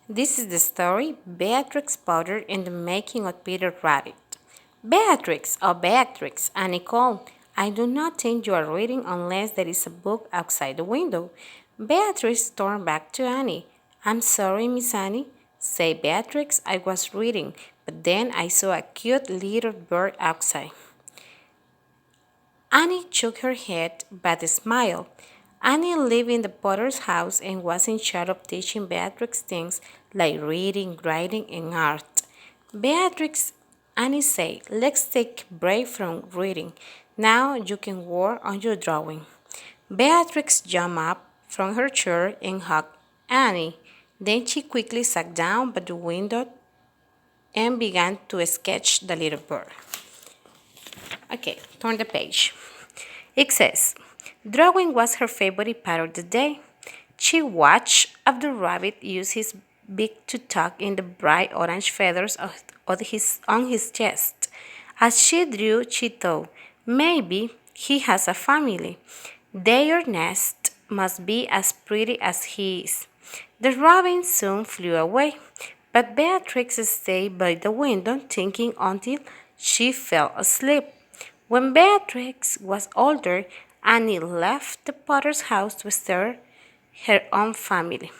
This is the story Beatrix Potter and the Making of Peter Rabbit. Beatrix, oh Beatrix, Annie called. I do not think you are reading unless there is a book outside the window. Beatrix turned back to Annie. I'm sorry, Miss Annie, said Beatrix. I was reading, but then I saw a cute little bird outside. Annie shook her head but smiled. Annie lived in the potter's house and was in charge of teaching Beatrix things like reading, writing, and art. Beatrix, Annie said, let's take a break from reading. Now you can work on your drawing. Beatrix jumped up from her chair and hugged Annie. Then she quickly sat down by the window and began to sketch the little bird. Okay, turn the page. It says, drawing was her favorite part of the day. She watched as the rabbit used his beak to tuck in the bright orange feathers on his chest. As she drew, she thought, maybe he has a family. Their nest must be as pretty as he is. The robin soon flew away, but Beatrix stayed by the window thinking until she fell asleep. When Beatrix was older, Annie left the potter's house to start her own family.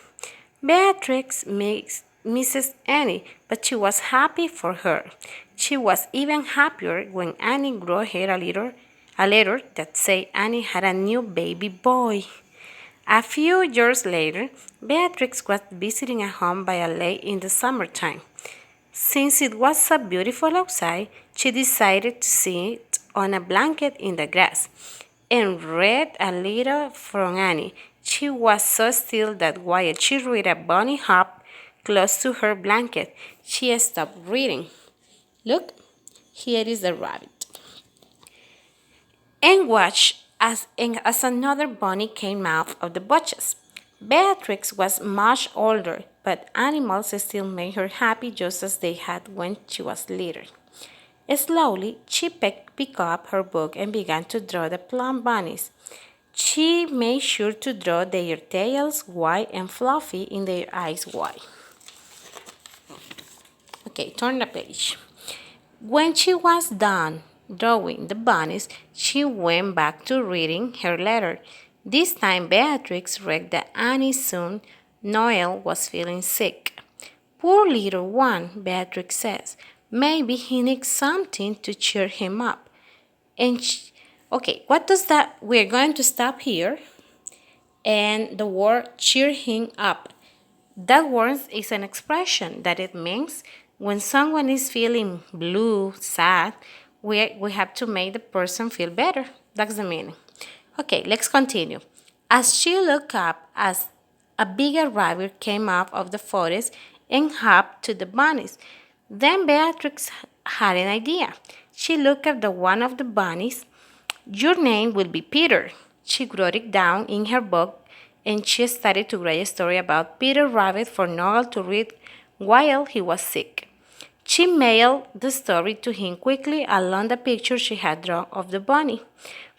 Beatrix Mrs. Annie, but she was happy for her. She was even happier when Annie wrote her a letter that said Annie had a new baby boy. A few years later, Beatrix was visiting a home by a lake in the summertime. Since it was so beautiful outside, she decided to sit on a blanket in the grass and read a little from Annie. She was so still that while she read a bunny hopped close to her blanket. She stopped reading. Look, here is the rabbit. And watched as another bunny came out of the bushes. Beatrix was much older, but animals still made her happy just as they had when she was little. Slowly, she picked up her book and began to draw the plum bunnies. She made sure to draw their tails white and fluffy and their eyes white. Okay, turn the page. When she was done drawing the bunnies, she went back to reading her letter. This time, Beatrix read that Annie's son, Noel, was feeling sick. Poor little one, Beatrix says. Maybe he needs something to cheer him up. Okay, what does that? We're going to stop here. And the word cheer him up. That word is an expression that it means when someone is feeling blue, sad, we have to make the person feel better. That's the meaning. Okay, let's continue. As she looked up, as a bigger rabbit came out of the forest and hopped to the bunnies. Then Beatrix had an idea. She looked at the one of the bunnies. Your name will be Peter. She wrote it down in her book and she started to write a story about Peter Rabbit for Noel to read while he was sick. She mailed the story to him quickly along the picture she had drawn of the bunny.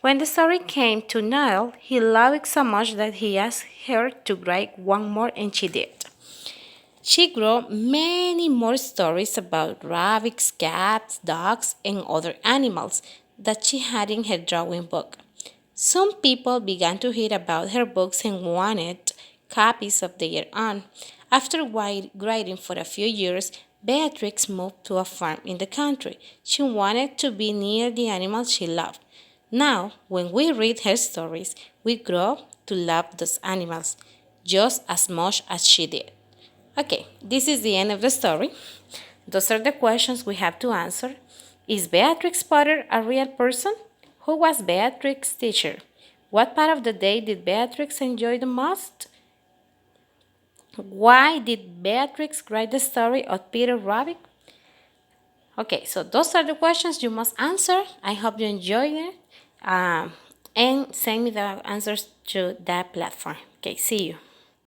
When the story came to Noel, he loved it so much that he asked her to write one more and she did. She wrote many more stories about rabbits, cats, dogs, and other animals that she had in her drawing book. Some people began to hear about her books and wanted copies of their own. After writing for a few years, Beatrix moved to a farm in the country. She wanted to be near the animals she loved. Now, when we read her stories, we grow to love those animals just as much as she did. Okay, this is the end of the story. Those are the questions we have to answer. Is Beatrix Potter a real person? Who was Beatrix's teacher? What part of the day did Beatrix enjoy the most? Why did Beatrix write the story of Peter Rabbit? Okay, so those are the questions you must answer. I hope you enjoyed it. And send me the answers to that platform. Okay, see you.